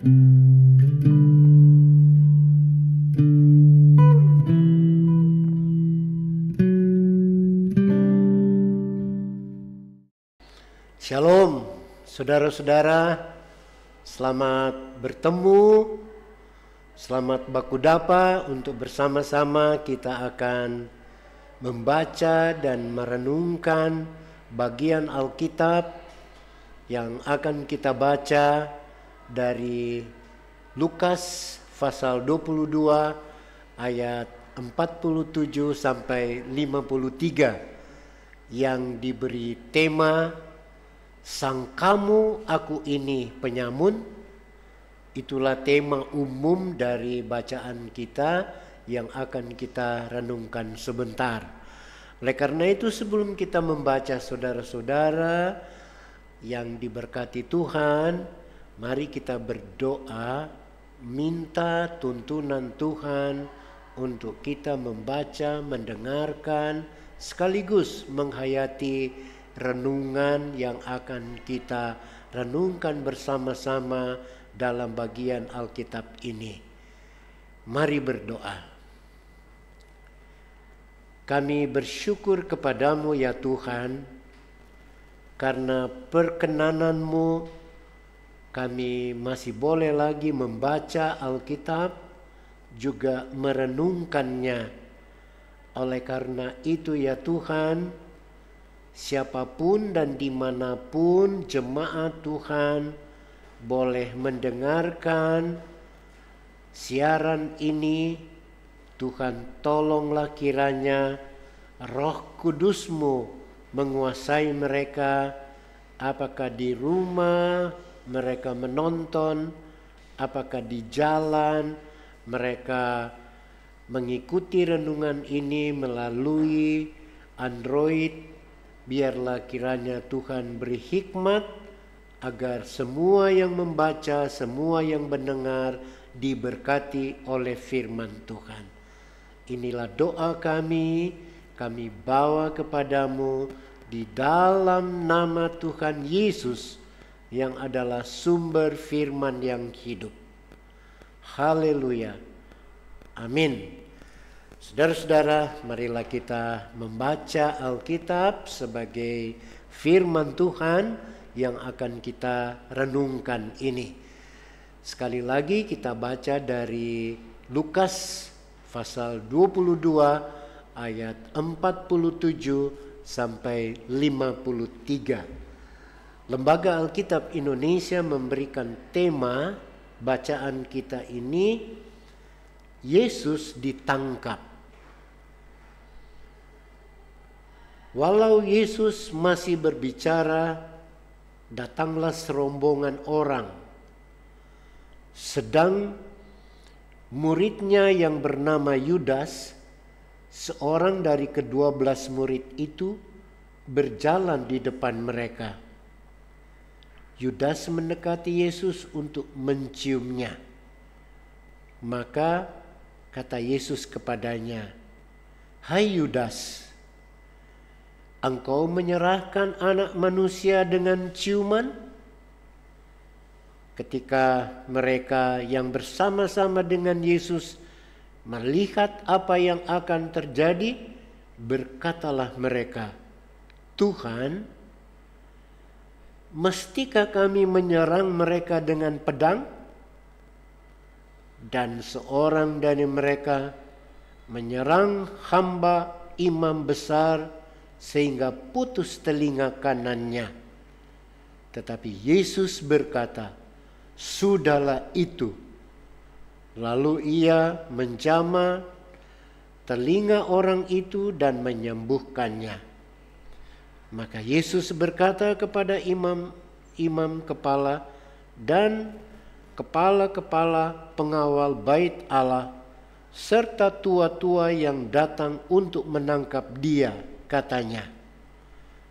Shalom, saudara-saudara, selamat bertemu, selamat bakudapa untuk bersama-sama kita akan membaca dan merenungkan bagian Alkitab yang akan kita baca dari Lukas pasal 22 ayat 47 sampai 53 yang diberi tema Sangkamu aku ini penyamun. Itulah tema umum dari bacaan kita yang akan kita renungkan sebentar. Oleh karena itu sebelum kita membaca, saudara-saudara yang diberkati Tuhan, mari kita berdoa minta tuntunan Tuhan untuk kita membaca, mendengarkan, sekaligus menghayati renungan yang akan kita renungkan bersama-sama dalam bagian Alkitab ini. Mari berdoa. Kami bersyukur kepadamu ya Tuhan, karena perkenananmu kami masih boleh lagi membaca Alkitab, juga merenungkannya. Oleh karena itu ya Tuhan, siapapun dan dimanapun jemaat Tuhan boleh mendengarkan siaran ini, Tuhan tolonglah kiranya Roh Kudus-Mu menguasai mereka, apakah di rumah mereka menonton, apakah di jalan mereka mengikuti renungan ini melalui Android. Biarlah kiranya Tuhan beri hikmat agar semua yang membaca, semua yang mendengar diberkati oleh firman Tuhan. Inilah doa kami bawa kepadamu di dalam nama Tuhan Yesus yang adalah sumber firman yang hidup. Haleluya. Amin. Saudara-saudara, marilah kita membaca Alkitab sebagai firman Tuhan yang akan kita renungkan ini. Sekali lagi kita baca dari Lukas pasal 22 ayat 47 sampai 53. Lembaga Alkitab Indonesia memberikan tema bacaan kita ini, Yesus ditangkap. Walau Yesus masih berbicara, datanglah serombongan orang. Sedang muridnya yang bernama Yudas, seorang dari ke-12 murid itu, berjalan di depan mereka. Yudas mendekati Yesus untuk menciumnya. Maka kata Yesus kepadanya, "Hai Yudas, engkau menyerahkan anak manusia dengan ciuman?" Ketika mereka yang bersama-sama dengan Yesus melihat apa yang akan terjadi, berkatalah mereka, "Tuhan, mestikah kami menyerang mereka dengan pedang?" Dan seorang dari mereka menyerang hamba imam besar sehingga putus telinga kanannya. Tetapi Yesus berkata, "Sudahlah itu." Lalu ia menjamah telinga orang itu dan menyembuhkannya. Maka Yesus berkata kepada imam kepala dan kepala-kepala pengawal bait Allah serta tua-tua yang datang untuk menangkap dia, katanya,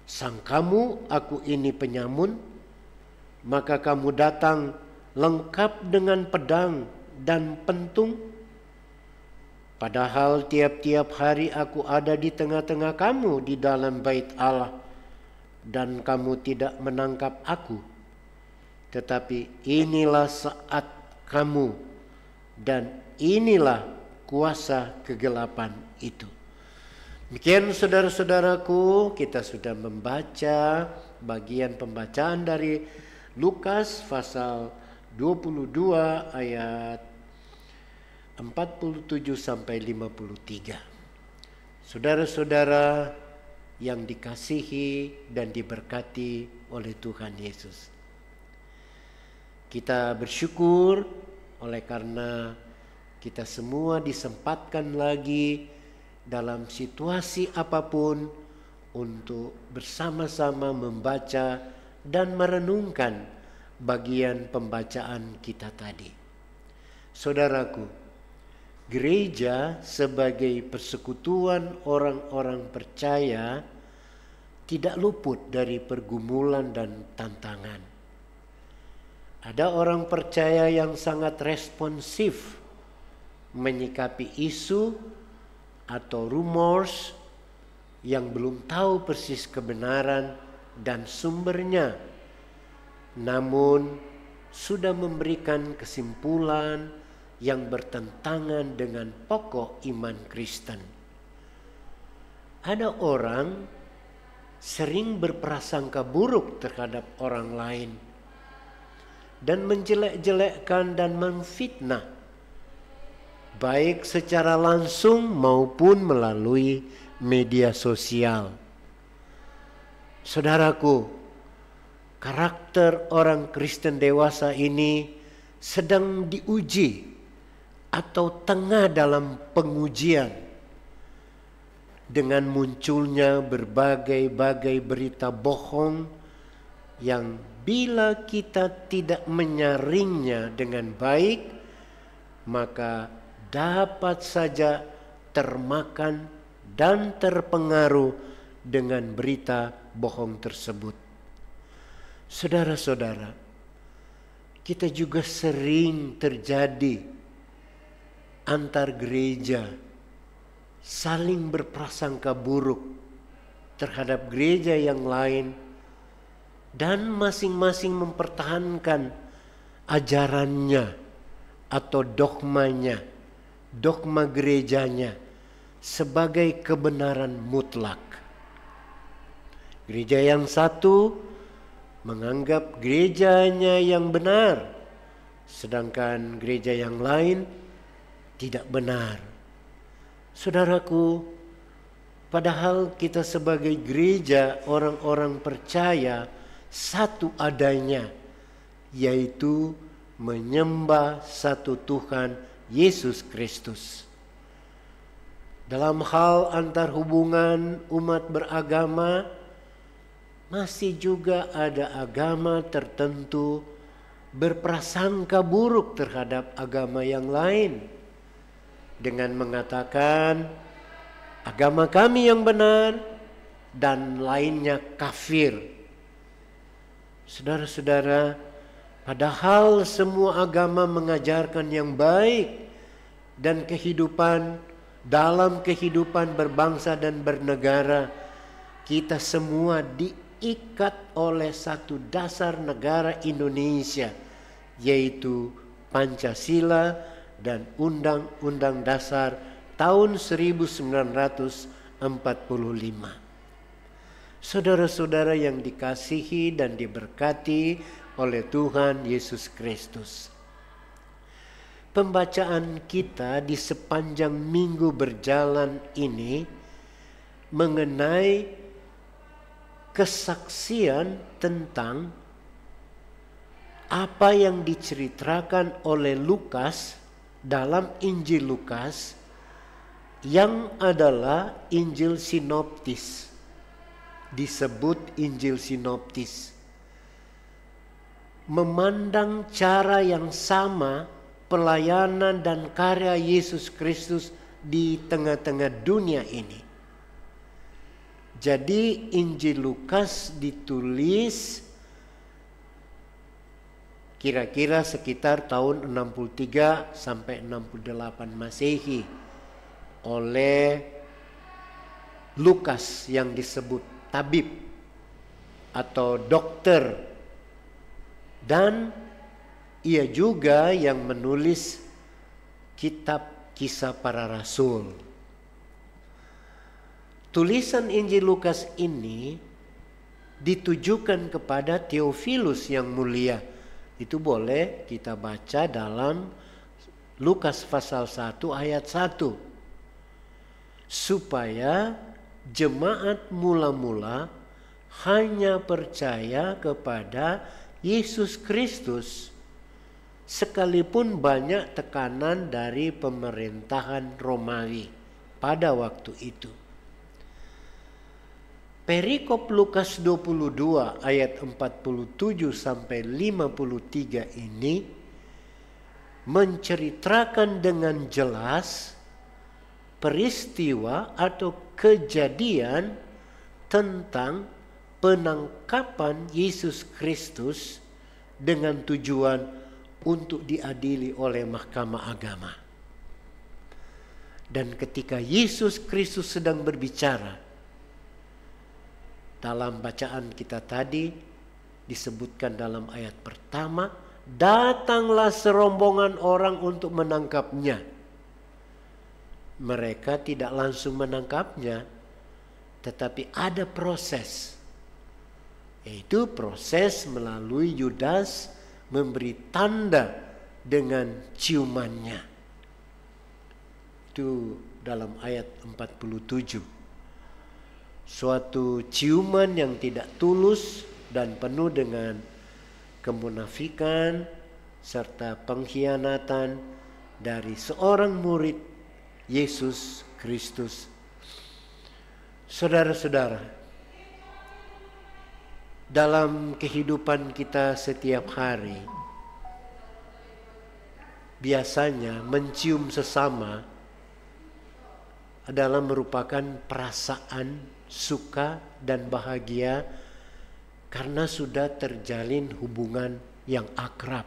"Sangkamu aku ini penyamun? Maka kamu datang lengkap dengan pedang dan pentung? Padahal tiap-tiap hari aku ada di tengah-tengah kamu di dalam bait Allah, dan kamu tidak menangkap aku. Tetapi inilah saat kamu, dan inilah kuasa kegelapan itu. Demikian saudara-saudaraku, kita sudah membaca bagian pembacaan dari Lukas pasal 22 ayat 47 sampai 53. Saudara-saudara yang dikasihi dan diberkati oleh Tuhan Yesus, kita bersyukur oleh karena kita semua disempatkan lagi dalam situasi apapun untuk bersama-sama membaca dan merenungkan bagian pembacaan kita tadi. Saudaraku, gereja sebagai persekutuan orang-orang percaya tidak luput dari pergumulan dan tantangan. Ada orang percaya yang sangat responsif menyikapi isu atau rumors yang belum tahu persis kebenaran dan sumbernya, namun sudah memberikan kesimpulan yang bertentangan dengan pokok iman Kristen. Ada orang sering berprasangka buruk terhadap orang lain dan menjelek-jelekkan dan memfitnah, baik secara langsung maupun melalui media sosial. Saudaraku, karakter orang Kristen dewasa ini sedang diuji atau tengah dalam pengujian dengan munculnya berbagai-bagai berita bohong yang bila kita tidak menyaringnya dengan baik, maka dapat saja termakan dan terpengaruh dengan berita bohong tersebut. Saudara-saudara, kita juga sering terjadi antar gereja saling berprasangka buruk terhadap gereja yang lain dan masing-masing mempertahankan ajarannya atau dogmanya, dogma gerejanya sebagai kebenaran mutlak. Gereja yang satu menganggap gerejanya yang benar, sedangkan gereja yang lain tidak benar. Saudaraku, padahal kita sebagai gereja orang-orang percaya satu adanya, yaitu menyembah satu Tuhan Yesus Kristus. Dalam hal antar hubungan umat beragama, masih juga ada agama tertentu berprasangka buruk terhadap agama yang lain dengan mengatakan agama kami yang benar dan lainnya kafir. Saudara-saudara, padahal semua agama mengajarkan yang baik dan dalam kehidupan berbangsa dan bernegara, kita semua diikat oleh satu dasar negara Indonesia, yaitu Pancasila dan Undang-Undang Dasar tahun 1945. Saudara-saudara yang dikasihi dan diberkati oleh Tuhan Yesus Kristus, pembacaan kita di sepanjang minggu berjalan ini mengenai kesaksian tentang apa yang diceritakan oleh Lukas dalam Injil Lukas, yang adalah Injil sinoptis. Disebut Injil sinoptis, memandang cara yang sama pelayanan dan karya Yesus Kristus di tengah-tengah dunia ini. Jadi Injil Lukas ditulis kira-kira sekitar tahun 63 sampai 68 Masehi oleh Lukas yang disebut tabib atau dokter, dan Ia juga yang menulis kitab Kisah Para Rasul. Tulisan Injil Lukas ini ditujukan kepada Theophilus yang mulia. Itu boleh kita baca dalam Lukas pasal 1 ayat 1. Supaya jemaat mula-mula hanya percaya kepada Yesus Kristus, sekalipun banyak tekanan dari pemerintahan Romawi pada waktu itu. Perikop Lukas 22 ayat 47 sampai 53 ini menceritakan dengan jelas peristiwa atau kejadian tentang penangkapan Yesus Kristus dengan tujuan untuk diadili oleh mahkamah agama. Dan ketika Yesus Kristus sedang berbicara, dalam bacaan kita tadi disebutkan dalam ayat pertama, datanglah serombongan orang untuk menangkapnya. Mereka tidak langsung menangkapnya, tetapi ada proses. Yaitu proses melalui Yudas memberi tanda dengan ciumannya. Itu dalam ayat 47. Suatu ciuman yang tidak tulus dan penuh dengan kemunafikan serta pengkhianatan dari seorang murid Yesus Kristus. Saudara-saudara, dalam kehidupan kita setiap hari, biasanya mencium sesama adalah merupakan perasaan suka dan bahagia karena sudah terjalin hubungan yang akrab.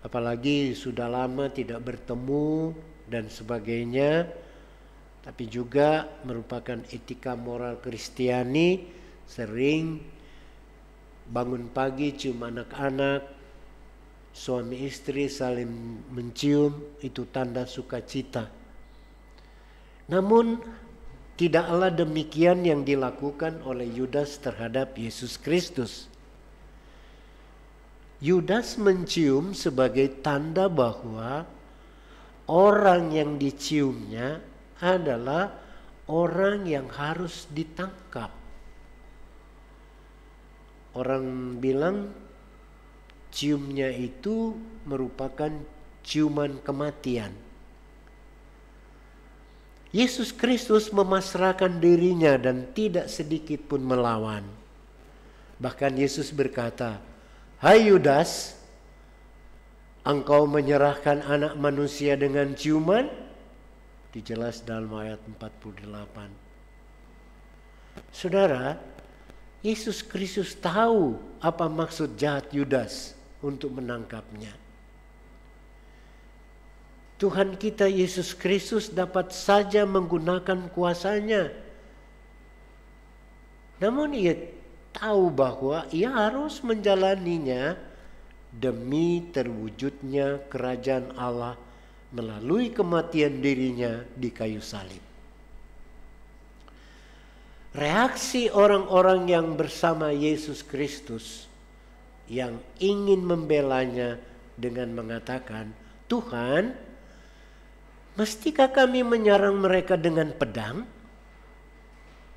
Apalagi sudah lama tidak bertemu dan sebagainya, tapi juga merupakan etika moral Kristiani, sering bangun pagi cium anak-anak, suami istri saling mencium, itu tanda sukacita. Namun tidaklah demikian yang dilakukan oleh Yudas terhadap Yesus Kristus. Yudas mencium sebagai tanda bahwa orang yang diciumnya adalah orang yang harus ditangkap. Orang bilang ciumnya itu merupakan ciuman kematian. Yesus Kristus memasrahkan dirinya dan tidak sedikit pun melawan. Bahkan Yesus berkata, "Hai Yudas, engkau menyerahkan anak manusia dengan ciuman?" Dijelas dalam ayat 48. Saudara, Yesus Kristus tahu apa maksud jahat Yudas untuk menangkapnya. Tuhan kita Yesus Kristus dapat saja menggunakan kuasanya. Namun ia tahu bahwa ia harus menjalaninya demi terwujudnya kerajaan Allah melalui kematian dirinya di kayu salib. Reaksi orang-orang yang bersama Yesus Kristus yang ingin membelanya dengan mengatakan, "Tuhan, mestikah kami menyerang mereka dengan pedang?"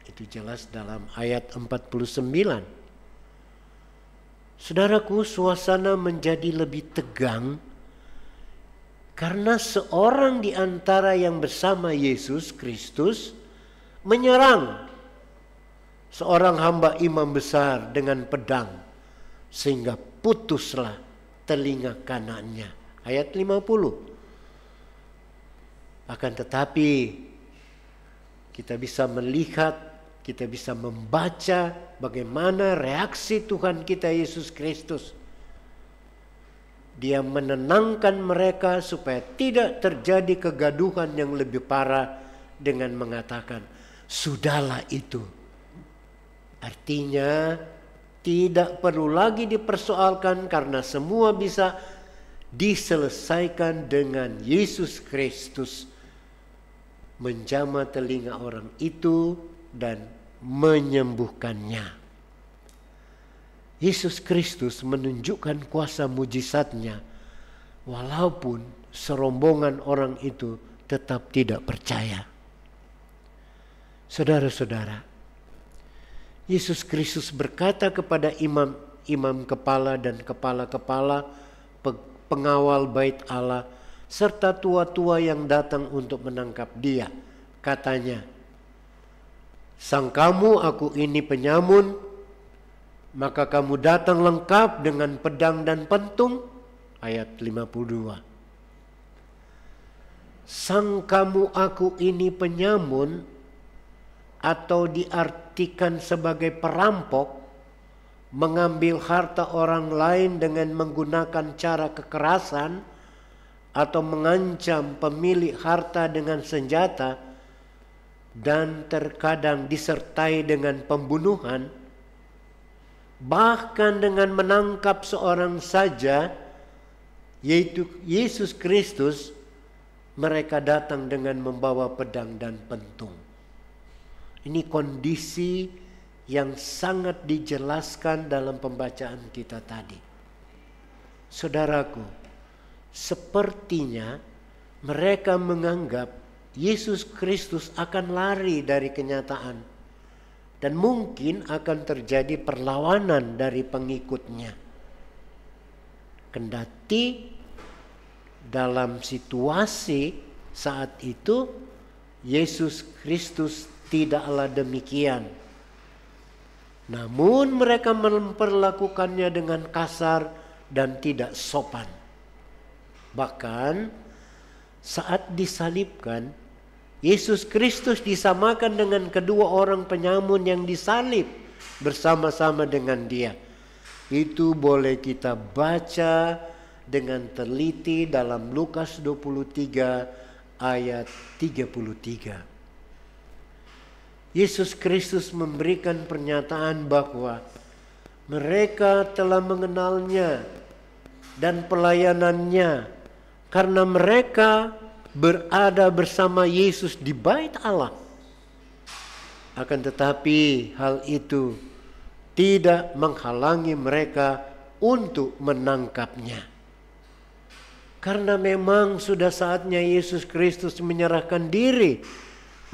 Itu jelas dalam ayat 49. Saudaraku, suasana menjadi lebih tegang karena seorang di antara yang bersama Yesus Kristus menyerang seorang hamba imam besar dengan pedang sehingga putuslah telinga kanannya. Ayat 50. Akan tetapi kita bisa melihat, kita bisa membaca bagaimana reaksi Tuhan kita Yesus Kristus. Dia menenangkan mereka supaya tidak terjadi kegaduhan yang lebih parah dengan mengatakan, "Sudahlah itu." Artinya tidak perlu lagi dipersoalkan karena semua bisa diselesaikan dengan Yesus Kristus menjamah telinga orang itu dan menyembuhkannya. Yesus Kristus menunjukkan kuasa mujizatnya walaupun serombongan orang itu tetap tidak percaya. Saudara-saudara, Yesus Kristus berkata kepada imam-imam kepala dan kepala-kepala pengawal bait Allah serta tua-tua yang datang untuk menangkap dia. Katanya, "Sangkamu aku ini penyamun, maka kamu datang lengkap dengan pedang dan pentung?" Ayat 52. Sangkamu aku ini penyamun atau diartikan sebagai perampok, mengambil harta orang lain dengan menggunakan cara kekerasan atau mengancam pemilik harta dengan senjata dan terkadang disertai dengan pembunuhan, bahkan dengan menangkap seorang saja, yaitu Yesus Kristus, mereka datang dengan membawa pedang dan pentung. Ini kondisi yang sangat dijelaskan dalam pembacaan kita tadi. Saudaraku, sepertinya mereka menganggap Yesus Kristus akan lari dari kenyataan dan mungkin akan terjadi perlawanan dari pengikutnya. Kendati dalam situasi saat itu Yesus Kristus tidaklah demikian. Namun mereka memperlakukannya dengan kasar dan tidak sopan. Bahkan saat disalibkan, Yesus Kristus disamakan dengan kedua orang penyamun yang disalib bersama-sama dengan dia. Itu boleh kita baca dengan teliti dalam Lukas 23 ayat 33. Yesus Kristus memberikan pernyataan bahwa mereka telah mengenalnya dan pelayanannya karena mereka berada bersama Yesus di bait Allah. Akan tetapi hal itu tidak menghalangi mereka untuk menangkapnya. Karena memang sudah saatnya Yesus Kristus menyerahkan diri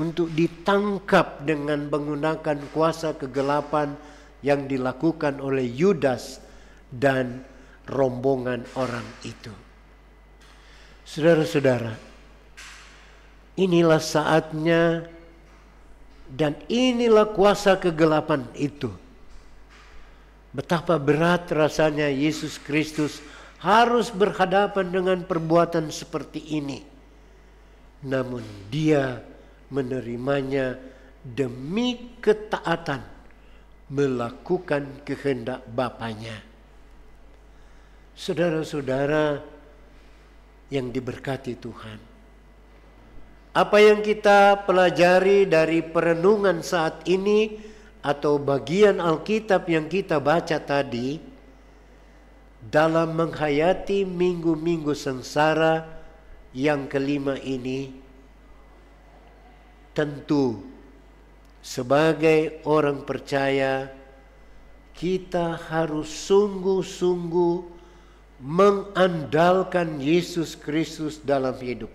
untuk ditangkap dengan menggunakan kuasa kegelapan yang dilakukan oleh Yudas dan rombongan orang itu. Saudara-saudara, inilah saatnya dan inilah kuasa kegelapan itu. Betapa berat rasanya Yesus Kristus harus berhadapan dengan perbuatan seperti ini. Namun dia menerimanya demi ketaatan melakukan kehendak Bapanya. Saudara-saudara yang diberkati Tuhan, apa yang kita pelajari dari perenungan saat ini atau bagian Alkitab yang kita baca tadi dalam menghayati minggu-minggu sengsara yang kelima ini, tentu sebagai orang percaya kita harus sungguh-sungguh mengandalkan Yesus Kristus dalam hidup.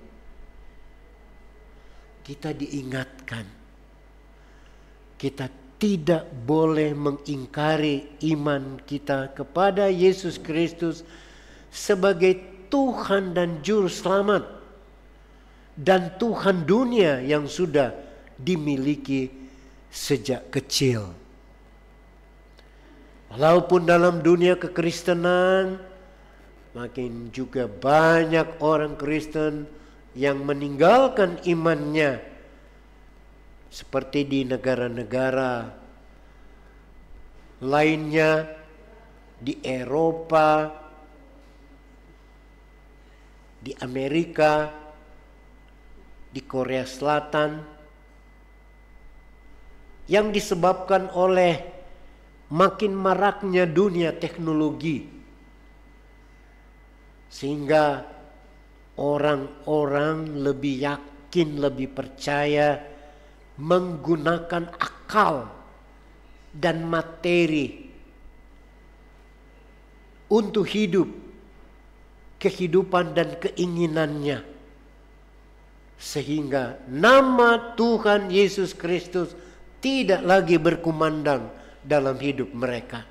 Kita diingatkan, kita tidak boleh mengingkari iman kita kepada Yesus Kristus sebagai Tuhan dan Juru Selamat dan Tuhan dunia yang sudah dimiliki sejak kecil. Walaupun dalam dunia kekristenan makin juga banyak orang Kristen yang meninggalkan imannya, seperti di negara-negara lainnya di Eropa, di Amerika, di Korea Selatan, yang disebabkan oleh makin maraknya dunia teknologi, sehingga orang-orang lebih yakin, lebih percaya menggunakan akal dan materi untuk hidup, kehidupan dan keinginannya, sehingga nama Tuhan Yesus Kristus tidak lagi berkumandang dalam hidup mereka.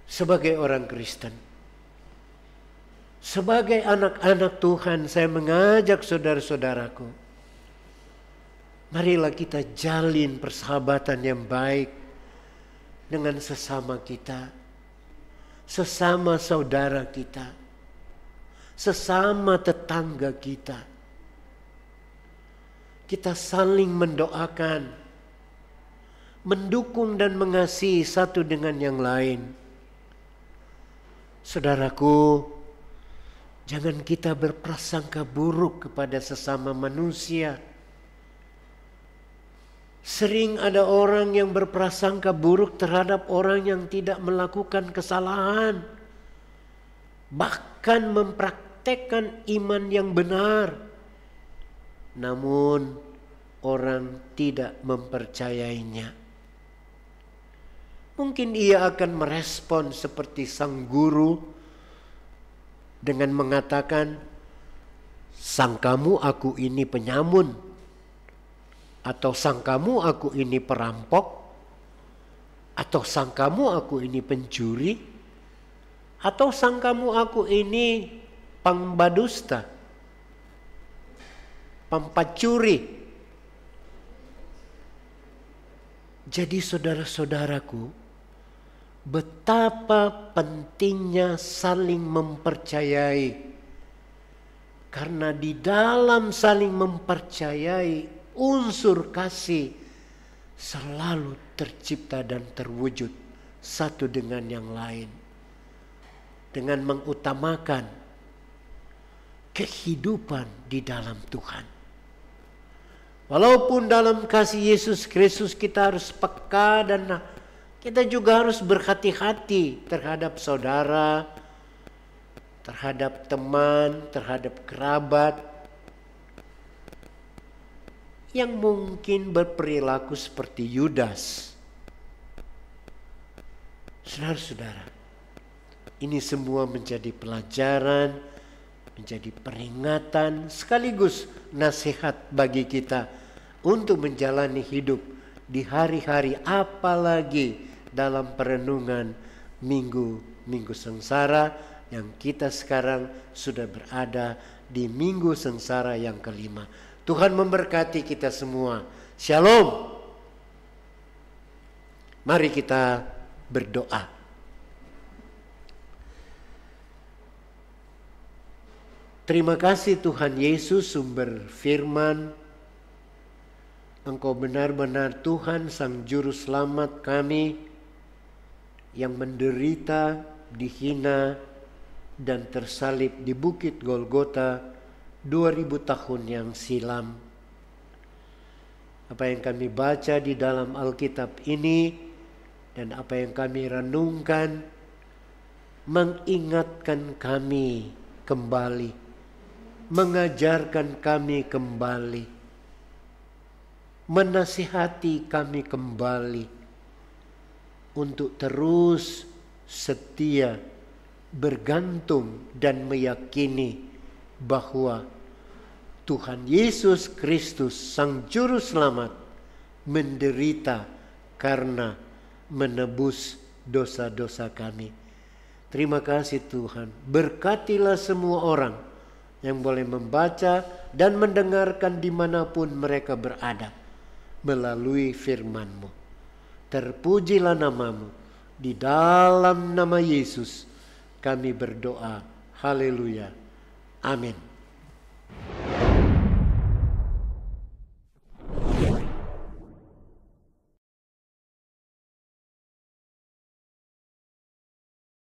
Sebagai orang Kristen, sebagai anak-anak Tuhan, saya mengajak saudara-saudaraku, marilah kita jalin persahabatan yang baik dengan sesama kita, sesama saudara kita, sesama tetangga kita. Kita saling mendoakan, mendukung dan mengasihi satu dengan yang lain. Saudaraku, jangan kita berprasangka buruk kepada sesama manusia. Sering ada orang yang berprasangka buruk terhadap orang yang tidak melakukan kesalahan, bahkan mempraktekkan iman yang benar, namun orang tidak mempercayainya. Mungkin ia akan merespon seperti sang guru dengan mengatakan, "Sangkamu aku ini penyamun," atau "Sangkamu aku ini perampok," atau "Sangkamu aku ini pencuri," atau "Sangkamu aku ini pembadusta, pempacuri." Jadi saudara-saudaraku, betapa pentingnya saling mempercayai. Karena di dalam saling mempercayai, unsur kasih selalu tercipta dan terwujud satu dengan yang lain. Dengan mengutamakan kehidupan di dalam Tuhan. Walaupun dalam kasih Yesus Kristus kita harus peka dan kita juga harus berhati-hati terhadap saudara, terhadap teman, terhadap kerabat yang mungkin berperilaku seperti Yudas. Saudara-saudara, ini semua menjadi pelajaran, menjadi peringatan sekaligus nasihat bagi kita untuk menjalani hidup di hari-hari, apalagi dalam perenungan Minggu Sengsara yang kita sekarang sudah berada di Minggu Sengsara yang kelima. Tuhan memberkati kita semua. Shalom. Mari kita berdoa. Terima kasih Tuhan Yesus, sumber firman. Engkau benar-benar Tuhan, Sang Juru Selamat kami yang menderita, dihina, dan tersalib di Bukit Golgota 2000 tahun yang silam. Apa yang kami baca di dalam Alkitab ini dan apa yang kami renungkan mengingatkan kami kembali, mengajarkan kami kembali, menasihati kami kembali untuk terus setia, bergantung dan meyakini bahwa Tuhan Yesus Kristus Sang Juru Selamat menderita karena menebus dosa-dosa kami. Terima kasih Tuhan. Berkatilah semua orang yang boleh membaca dan mendengarkan dimanapun mereka berada melalui firman-Mu. Terpujilah nama-Mu. Di dalam nama Yesus kami berdoa. Haleluya. Amin.